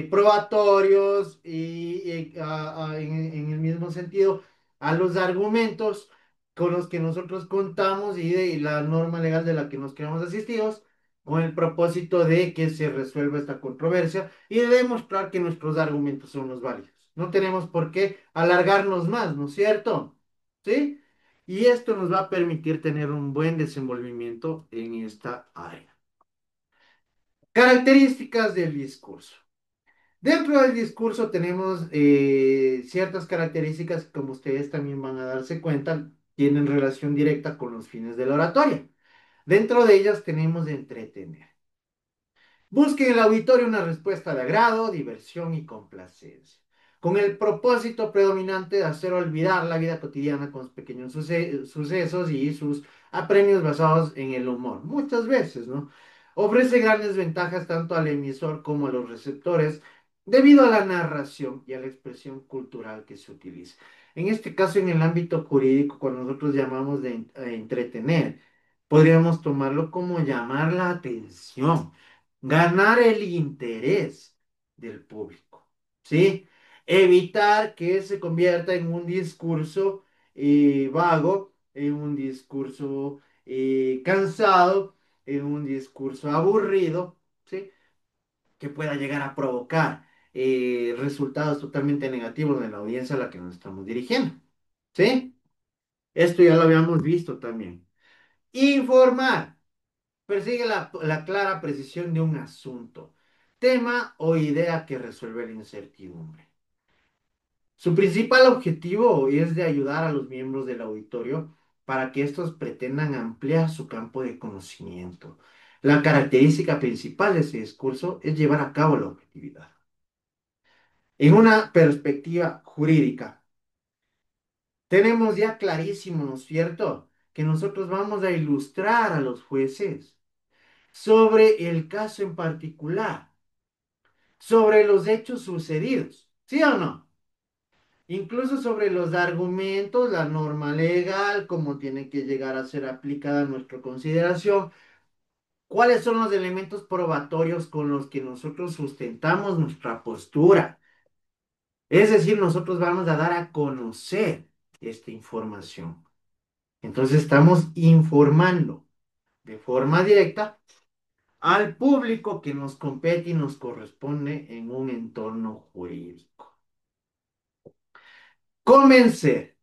A: probatorios y en el mismo sentido a los argumentos con los que nosotros contamos y de la norma legal de la que nos quedamos asistidos, con el propósito de que se resuelva esta controversia y de demostrar que nuestros argumentos son los válidos. No tenemos por qué alargarnos más, ¿no es cierto? ¿Sí? Y esto nos va a permitir tener un buen desenvolvimiento en esta área. Características del discurso. Dentro del discurso tenemos ciertas características que, como ustedes también van a darse cuenta, tienen relación directa con los fines de la oratoria. Dentro de ellas tenemos entretener. Busque en el auditorio una respuesta de agrado, diversión y complacencia, con el propósito predominante de hacer olvidar la vida cotidiana con sus pequeños sucesos y sus apremios basados en el humor. Muchas veces, ¿no? Ofrece grandes ventajas tanto al emisor como a los receptores debido a la narración y a la expresión cultural que se utiliza. En este caso, en el ámbito jurídico, cuando nosotros llamamos de entretener, podríamos tomarlo como llamar la atención, ganar el interés del público, ¿sí? Evitar que se convierta en un discurso vago, en un discurso cansado, en un discurso aburrido, ¿sí? Que pueda llegar a provocar resultados totalmente negativos en la audiencia a la que nos estamos dirigiendo, ¿sí? Esto ya lo habíamos visto también. Informar. Persigue la clara precisión de un asunto, tema o idea que resuelve la incertidumbre. Su principal objetivo es de ayudar a los miembros del auditorio para que estos pretendan ampliar su campo de conocimiento. La característica principal de ese discurso es llevar a cabo la objetividad. En una perspectiva jurídica, tenemos ya clarísimo, ¿no es cierto?, que nosotros vamos a ilustrar a los jueces. sobre el caso en particular, sobre los hechos sucedidos, ¿sí o no? Incluso sobre los argumentos, la norma legal, cómo tiene que llegar a ser aplicada a nuestra consideración, cuáles son los elementos probatorios con los que nosotros sustentamos nuestra postura. Es decir, nosotros vamos a dar a conocer esta información. Entonces estamos informando de forma directa al público que nos compete y nos corresponde en un entorno jurídico. Convencer,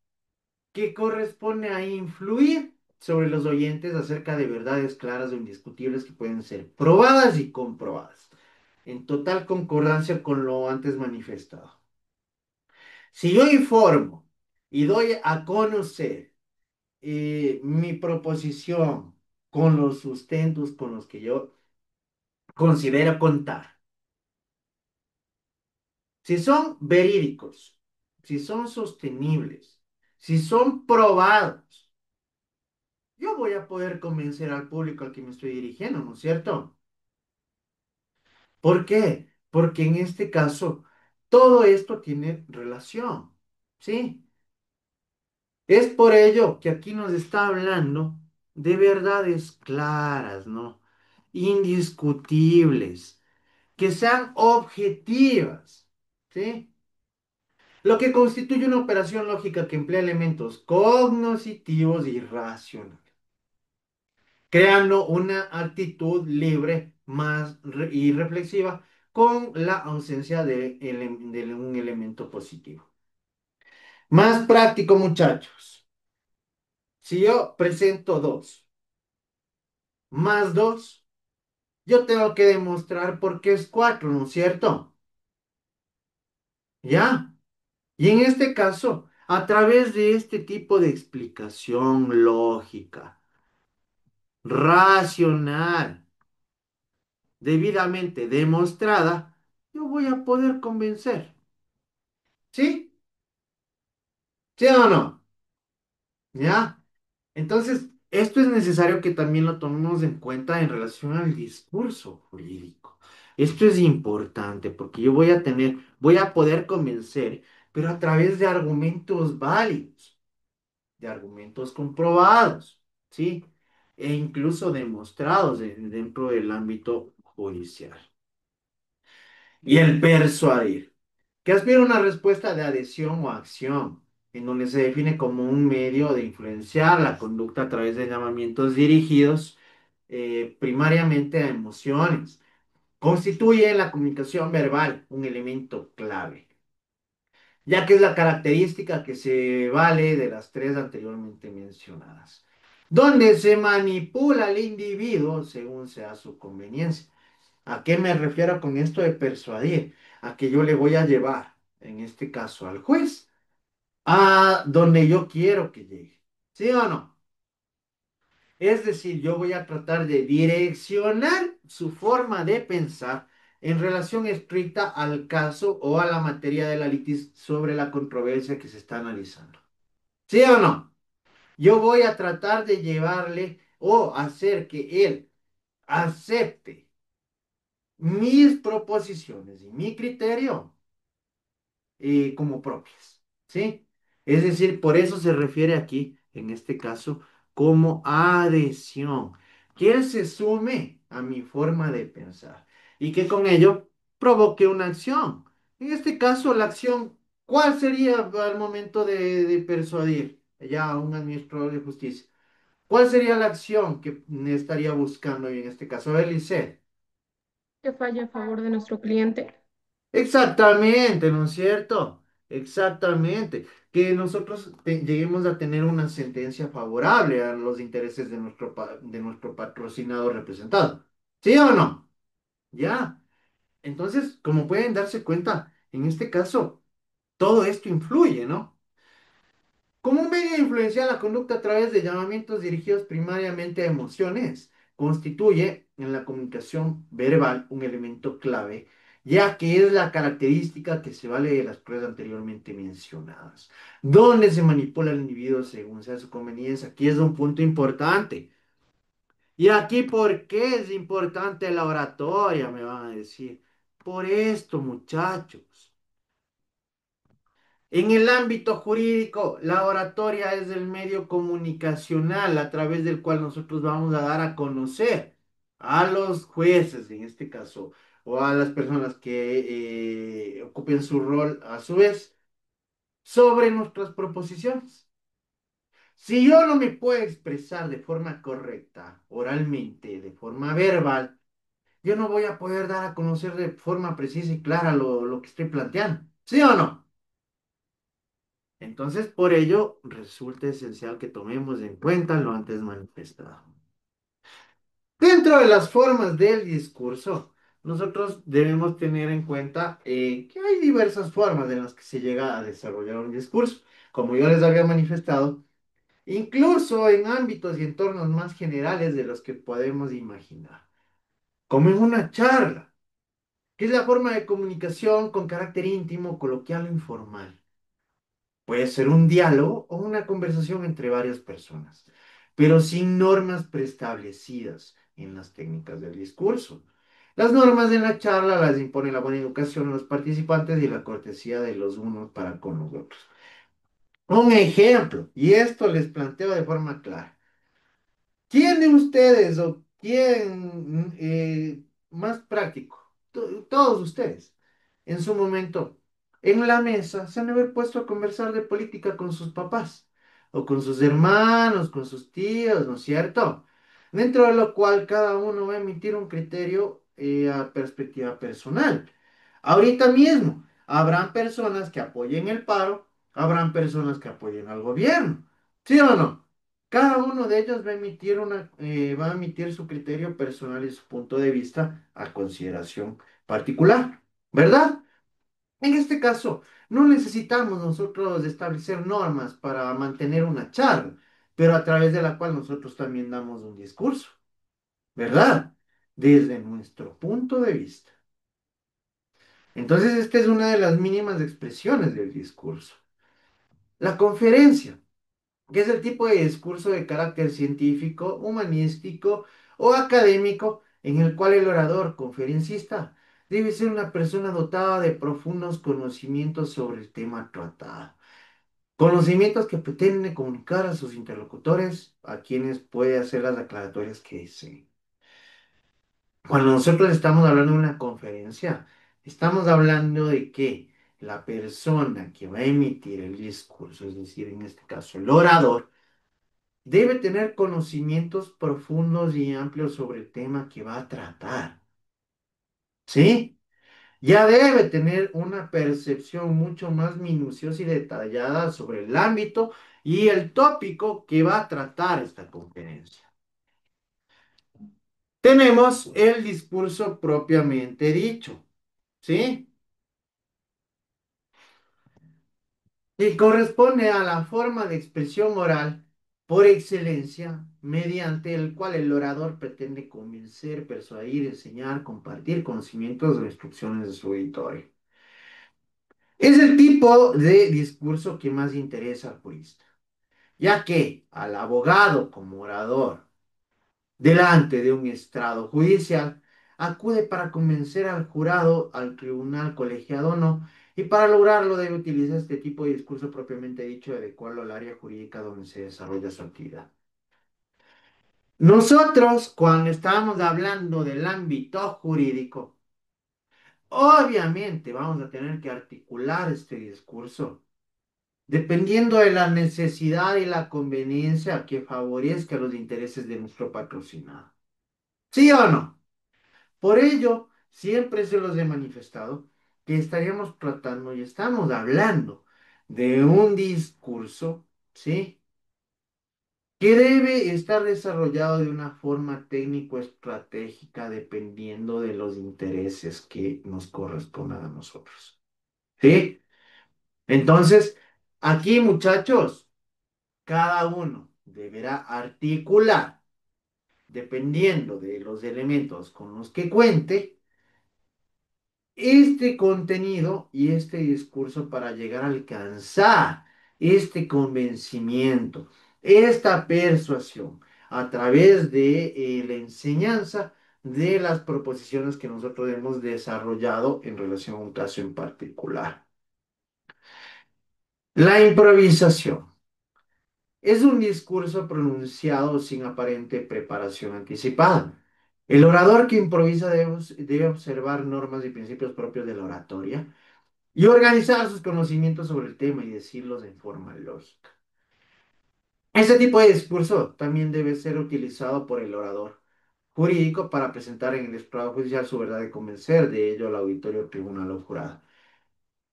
A: que corresponde a influir sobre los oyentes acerca de verdades claras o indiscutibles que pueden ser probadas y comprobadas, en total concordancia con lo antes manifestado. Si yo informo y doy a conocer mi proposición con los sustentos con los que yo considero contar, si son verídicos, si son sostenibles, si son probados, yo voy a poder convencer al público al que me estoy dirigiendo, ¿no es cierto? ¿Por qué? Porque en este caso todo esto tiene relación, ¿sí? Es por ello que aquí nos está hablando de verdades claras, ¿no? Indiscutibles, que sean objetivas, ¿sí? Lo que constituye una operación lógica que emplea elementos cognitivos y racionales, creando una actitud libre y reflexiva con la ausencia de un elemento positivo. Más práctico, muchachos. Si yo presento 2 más 2, yo tengo que demostrar por qué es 4, ¿no es cierto? ¿Ya? Y en este caso, a través de este tipo de explicación lógica, racional, debidamente demostrada, yo voy a poder convencer. ¿Sí? ¿Sí o no? ¿Ya? Entonces, esto es necesario que también lo tomemos en cuenta en relación al discurso jurídico. Esto es importante porque yo voy a poder convencer, pero a través de argumentos válidos, de argumentos comprobados, ¿sí? E incluso demostrados dentro del ámbito judicial. Y el persuadir, que aspira a una respuesta de adhesión o acción, en donde se define como un medio de influenciar la conducta a través de llamamientos dirigidos primariamente a emociones. Constituye en la comunicación verbal un elemento clave, ya que es la característica que se vale de las tres anteriormente mencionadas, donde se manipula al individuo según sea su conveniencia. ¿A qué me refiero con esto de persuadir? A que yo le voy a llevar, en este caso al juez, a donde yo quiero que llegue. ¿Sí o no? Es decir, yo voy a tratar de direccionar su forma de pensar en relación estricta al caso o a la materia de la litis sobre la controversia que se está analizando. ¿Sí o no? Yo voy a tratar de llevarle o hacer que él acepte mis proposiciones y mi criterio como propias, ¿sí? Es decir, por eso se refiere aquí, en este caso, como adhesión, que él se sume a mi forma de pensar y que con ello provoque una acción. En este caso, la acción, ¿cuál sería al momento de persuadir ya a un administrador de justicia? ¿Cuál sería la acción que estaría buscando en este caso? A ver, Lisette.
G: Que falle a favor de nuestro cliente.
A: Exactamente, ¿no es cierto? Exactamente. Que nosotros lleguemos a tener una sentencia favorable a los intereses de de nuestro patrocinado representado. ¿Sí o no? Ya. Entonces, como pueden darse cuenta, en este caso, todo esto influye, ¿no? Como un medio de influenciar la conducta a través de llamamientos dirigidos primariamente a emociones, constituye en la comunicación verbal un elemento clave, ya que es la característica que se vale de las pruebas anteriormente mencionadas, donde se manipula al individuo según sea su conveniencia. Aquí es un punto importante. Y aquí, ¿por qué es importante la oratoria? Me van a decir. Por esto, muchachos. En el ámbito jurídico, la oratoria es el medio comunicacional a través del cual nosotros vamos a dar a conocer a los jueces, en este caso, o a las personas que ocupen su rol a su vez, sobre nuestras proposiciones. Si yo no me puedo expresar de forma correcta, oralmente, de forma verbal, yo no voy a poder dar a conocer de forma precisa y clara lo que estoy planteando. ¿Sí o no? Entonces, por ello, resulta esencial que tomemos en cuenta lo antes manifestado. Dentro de las formas del discurso, nosotros debemos tener en cuenta que hay diversas formas en las que se llega a desarrollar un discurso. Como yo les había manifestado, incluso en ámbitos y entornos más generales de los que podemos imaginar. Como en una charla, que es la forma de comunicación con carácter íntimo, coloquial o informal. Puede ser un diálogo o una conversación entre varias personas, pero sin normas preestablecidas en las técnicas del discurso. Las normas de la charla las impone la buena educación de los participantes y la cortesía de los unos para con los otros. Un ejemplo, y esto les planteo de forma clara. ¿Quién de ustedes o quién más práctico? Todos ustedes, en su momento, en la mesa, se han de haber puesto a conversar de política con sus papás, o con sus hermanos, con sus tíos, ¿no es cierto? Dentro de lo cual cada uno va a emitir un criterio a perspectiva personal. Ahorita mismo, habrán personas que apoyen el paro, habrán personas que apoyen al gobierno, ¿sí o no? Cada uno de ellos va a emitir su criterio personal y su punto de vista a consideración particular, ¿verdad? En este caso, no necesitamos nosotros establecer normas para mantener una charla, pero a través de la cual nosotros también damos un discurso, ¿verdad? Desde nuestro punto de vista. Entonces, esta es una de las mínimas expresiones del discurso. La conferencia, que es el tipo de discurso de carácter científico, humanístico o académico en el cual el orador conferencista debe ser una persona dotada de profundos conocimientos sobre el tema tratado. Conocimientos que pretenden comunicar a sus interlocutores, a quienes puede hacer las aclaratorias que deseen. Cuando nosotros estamos hablando de una conferencia, estamos hablando de que la persona que va a emitir el discurso, es decir, en este caso el orador, debe tener conocimientos profundos y amplios sobre el tema que va a tratar. ¿Sí? Ya debe tener una percepción mucho más minuciosa y detallada sobre el ámbito y el tópico que va a tratar esta conferencia. Tenemos el discurso propiamente dicho, ¿sí? Y corresponde a la forma de expresión oral por excelencia, mediante el cual el orador pretende convencer, persuadir, enseñar, compartir conocimientos o instrucciones de su auditorio. Es el tipo de discurso que más interesa al jurista, ya que al abogado como orador delante de un estrado judicial, acude para convencer al jurado, al tribunal colegiado o no, y para lograrlo debe utilizar este tipo de discurso propiamente dicho y adecuarlo al área jurídica donde se desarrolla su actividad. Nosotros, cuando estábamos hablando del ámbito jurídico, obviamente vamos a tener que articular este discurso dependiendo de la necesidad y la conveniencia que favorezca los intereses de nuestro patrocinado. ¿Sí o no? Por ello, siempre se los he manifestado que estaríamos tratando y estamos hablando de un discurso, ¿sí? Que debe estar desarrollado de una forma técnico-estratégica dependiendo de los intereses que nos correspondan a nosotros, ¿sí? Entonces, aquí, muchachos, cada uno deberá articular, dependiendo de los elementos con los que cuente, este contenido y este discurso para llegar a alcanzar este convencimiento, esta persuasión, a través de la enseñanza de las proposiciones que nosotros hemos desarrollado en relación a un caso en particular. La improvisación es un discurso pronunciado sin aparente preparación anticipada. El orador que improvisa debe observar normas y principios propios de la oratoria y organizar sus conocimientos sobre el tema y decirlos en forma lógica. Este tipo de discurso también debe ser utilizado por el orador jurídico para presentar en el estrado judicial su verdad y convencer de ello al auditorio, tribunal o jurado.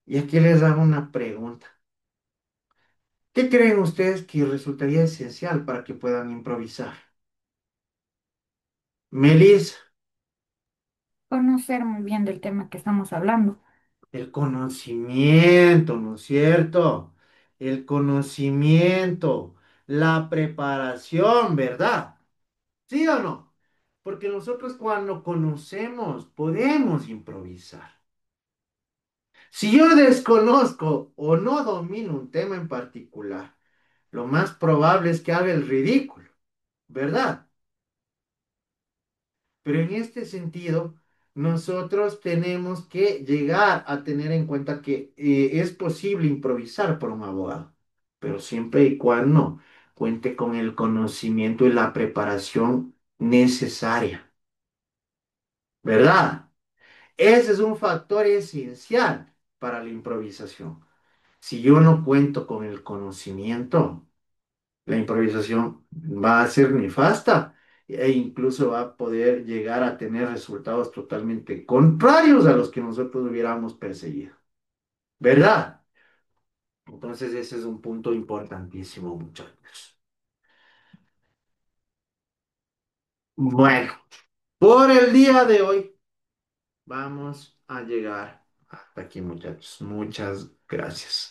A: Y aquí les hago una pregunta. ¿Qué creen ustedes que resultaría esencial para que puedan improvisar? Melissa,
M: Conocer muy bien del tema que estamos hablando.
A: el conocimiento, ¿no es cierto? El conocimiento, la preparación, ¿verdad? ¿Sí o no? Porque nosotros cuando conocemos podemos improvisar. Si yo desconozco o no domino un tema en particular, lo más probable es que haga el ridículo, ¿verdad? Pero en este sentido, nosotros tenemos que llegar a tener en cuenta que es posible improvisar por un abogado, pero siempre y cuando cuente con el conocimiento y la preparación necesaria, ¿verdad? Ese es un factor esencial para la improvisación. Si yo no cuento con el conocimiento, la improvisación va a ser nefasta e incluso va a poder llegar a tener resultados totalmente contrarios a los que nosotros hubiéramos perseguido. ¿Verdad? Entonces ese es un punto importantísimo, muchachos. Bueno, por el día de hoy vamos a llegar hasta aquí, muchachos. Muchas gracias.